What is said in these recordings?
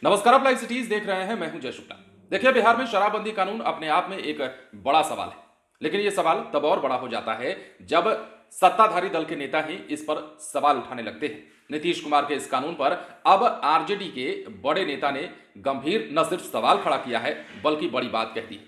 नमस्कार, आप live cities देख रहे हैं। मैं हूं जय शुक्ला। देखिए, बिहार में शराबबंदी कानून अपने आप में एक बड़ा सवाल है, लेकिन यह सवाल तब और बड़ा हो जाता है जब सत्ताधारी दल के नेता ही इस पर सवाल उठाने लगते हैं। नीतीश कुमार के इस कानून पर अब आरजेडी के बड़े नेता ने गंभीर न सिर्फ सवाल खड़ा किया है बल्कि बड़ी बात कह दी है।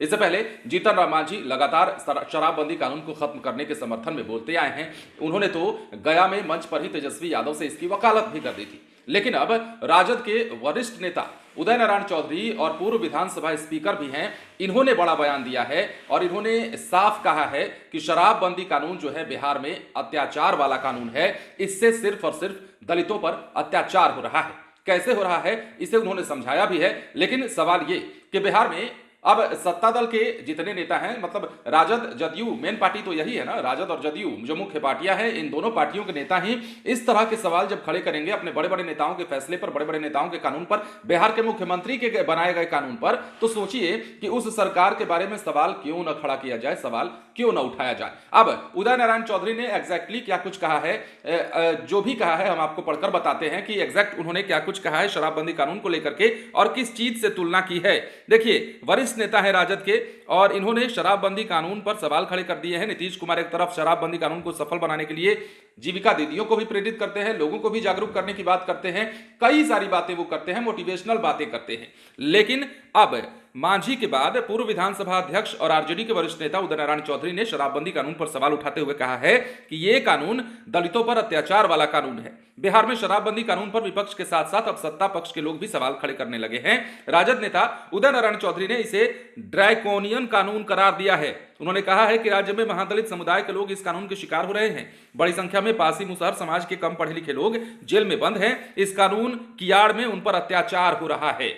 इससे पहले जीतन राम मांझी लगातार शराबबंदी कानून को खत्म करने के समर्थन में बोलते आए हैं। उन्होंने तो गया में मंच पर ही तेजस्वी यादव से इसकी वकालत भी कर दी थी। लेकिन अब राजद के वरिष्ठ नेता उदय नारायण चौधरी और पूर्व विधानसभा स्पीकर भी हैं, इन्होंने बड़ा बयान दिया है और इन्होंने साफ कहा है कि शराबबंदी कानून जो है बिहार में अत्याचार वाला कानून है। इससे सिर्फ और सिर्फ दलितों पर अत्याचार हो रहा है। कैसे हो रहा है इसे उन्होंने समझाया भी है। लेकिन सवाल ये कि बिहार में अब सत्ता दल के जितने नेता हैं, मतलब राजद जदयू, मेन पार्टी तो यही है ना, राजद और जदयू जो मुख्य पार्टियां हैं, इन दोनों पार्टियों के नेता ही इस तरह के सवाल जब खड़े करेंगे अपने बड़े बड़े नेताओं के फैसले पर, बड़े बड़े नेताओं के कानून पर, बिहार के मुख्यमंत्री के बनाए गए कानून पर, तो सोचिए कि उस सरकार के बारे में सवाल क्यों न खड़ा किया जाए, सवाल क्यों न उठाया जाए। अब उदय नारायण चौधरी ने एग्जैक्टली क्या कुछ कहा है, जो भी कहा है हम आपको पढ़कर बताते हैं कि एग्जैक्ट उन्होंने क्या कुछ कहा है शराबबंदी कानून को लेकर के और किस चीज से तुलना की है। देखिए, वरिष्ठ नेता है राजद के और इन्होंने शराबबंदी कानून पर सवाल खड़े कर दिए हैं। नीतीश कुमार एक तरफ शराबबंदी कानून को सफल बनाने के लिए जीविका दीदियों को भी प्रेरित करते हैं, लोगों को भी जागरूक करने की बात करते हैं, कई सारी बातें वो करते हैं, मोटिवेशनल बातें करते हैं। लेकिन अब मांझी के बाद पूर्व विधानसभा अध्यक्ष और आरजेडी के वरिष्ठ नेता उदय नारायण चौधरी ने शराबबंदी कानून पर सवाल उठाते हुए कहा है कि यह कानून दलितों पर अत्याचार वाला कानून है। बिहार में शराबबंदी कानून पर विपक्ष के साथ साथ अब सत्ता पक्ष के लोग भी सवाल खड़े करने लगे हैं। राजद नेता उदय नारायण चौधरी ने इसे ड्रैकोनियन कानून करार दिया है। उन्होंने कहा है कि राज्य में महादलित समुदाय के लोग इस कानून के शिकार हो रहे हैं। बड़ी संख्या में पासी मुसहर समाज के कम पढ़े लिखे लोग जेल में बंद हैं। इस कानून की आड़ में उन पर अत्याचार हो रहा है।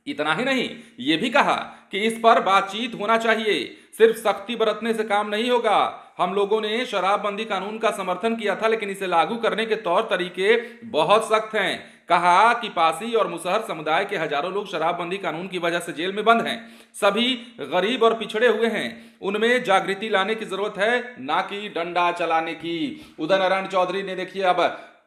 इतना ही नहीं, यह भी कहा कि इस पर बातचीत होना चाहिए, सिर्फ सख्ती बरतने से काम नहीं होगा। हम लोगों ने शराबबंदी कानून का समर्थन किया था, लेकिन इसे लागू करने के तौर तरीके बहुत सख्त हैं। कहा कि पासी और मुसहर समुदाय के हजारों लोग शराबबंदी कानून की वजह से जेल में बंद हैं। सभी गरीब और पिछड़े हुए हैं, उनमें जागृति लाने की जरूरत है, ना कि डंडा चलाने की। उदय नारायण चौधरी ने देखिए अब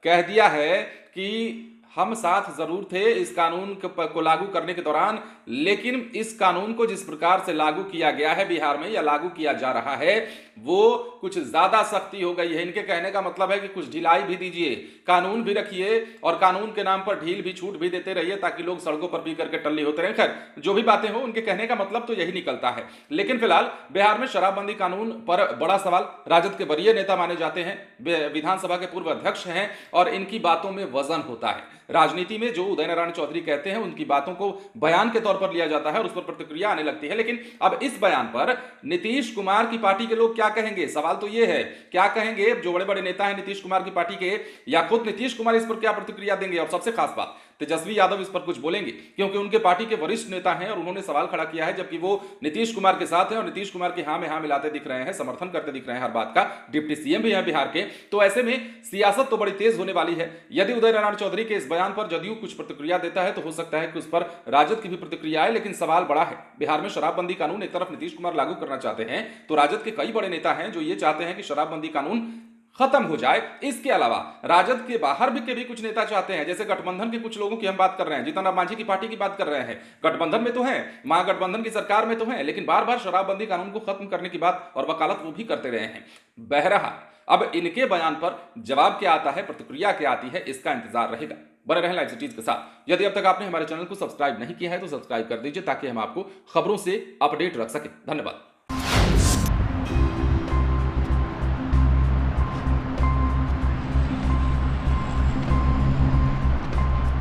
कह दिया है कि हम साथ जरूर थे इस कानून को लागू करने के दौरान, लेकिन इस कानून को जिस प्रकार से लागू किया गया है बिहार में या लागू किया जा रहा है वो कुछ ज्यादा सख्ती हो गई है। इनके कहने का मतलब है कि कुछ ढिलाई भी दीजिए, कानून भी रखिए और कानून के नाम पर ढील भी छूट भी देते रहिए ताकि लोग सड़कों पर पी करके टल्ली होते रहे। खैर, जो भी बातें हो, उनके कहने का मतलब तो यही निकलता है। लेकिन फिलहाल बिहार में शराबबंदी कानून पर बड़ा सवाल, राजद के वरीय नेता माने जाते हैं, विधानसभा के पूर्व अध्यक्ष हैं और इनकी बातों में वजन होता है। राजनीति में जो उदय नारायण चौधरी कहते हैं उनकी बातों को बयान के तौर पर लिया जाता है और उस पर प्रतिक्रिया आने लगती है। लेकिन अब इस बयान पर नीतीश कुमार की पार्टी के लोग क्या कहेंगे, सवाल तो यह है, क्या कहेंगे जो बड़े बड़े नेता हैं नीतीश कुमार की पार्टी के, या खुद नीतीश कुमार इस पर क्या प्रतिक्रिया देंगे। और सबसे खास बात, तेजस्वी यादव इस पर कुछ बोलेंगे क्योंकि उनके पार्टी के वरिष्ठ नेता हैं और उन्होंने सवाल खड़ा किया है, जबकि वो नीतीश कुमार के साथ हैं और नीतीश कुमार की हां में हां मिलाते दिख रहे हैं, समर्थन करते दिख रहे हैं हर बात का। डिप्टी सीएम भी हैं बिहार के। तो ऐसे में सियासत तो बड़ी तेज होने वाली है। यदि उदय नारायण चौधरी के इस बयान पर जदयू कुछ प्रतिक्रिया देता है तो हो सकता है कि उस पर राजद की भी प्रतिक्रिया आए। लेकिन सवाल बड़ा है, बिहार में शराबबंदी कानून एक तरफ नीतीश कुमार लागू करना चाहते हैं तो राजद के कई बड़े नेता हैं जो ये चाहते हैं कि शराबबंदी कानून खत्म हो जाए। इसके अलावा राजद के बाहर भी कुछ नेता चाहते हैं, जैसे गठबंधन के कुछ लोगों की हम बात कर रहे हैं, जीतन राम मांझी की पार्टी की बात कर रहे हैं। गठबंधन में तो है, महागठबंधन की सरकार में तो है, लेकिन बार बार शराबबंदी कानून को खत्म करने की बात और वकालत वो भी करते रहे हैं। बहरहाल अब इनके बयान पर जवाब क्या आता है, प्रतिक्रिया क्या आती है, इसका इंतजार रहेगा। बने रहें लाइव सिटीज के साथ। यदि अब तक आपने हमारे चैनल को सब्सक्राइब नहीं किया है तो सब्सक्राइब कर दीजिए ताकि हम आपको खबरों से अपडेट रख सकें। धन्यवाद।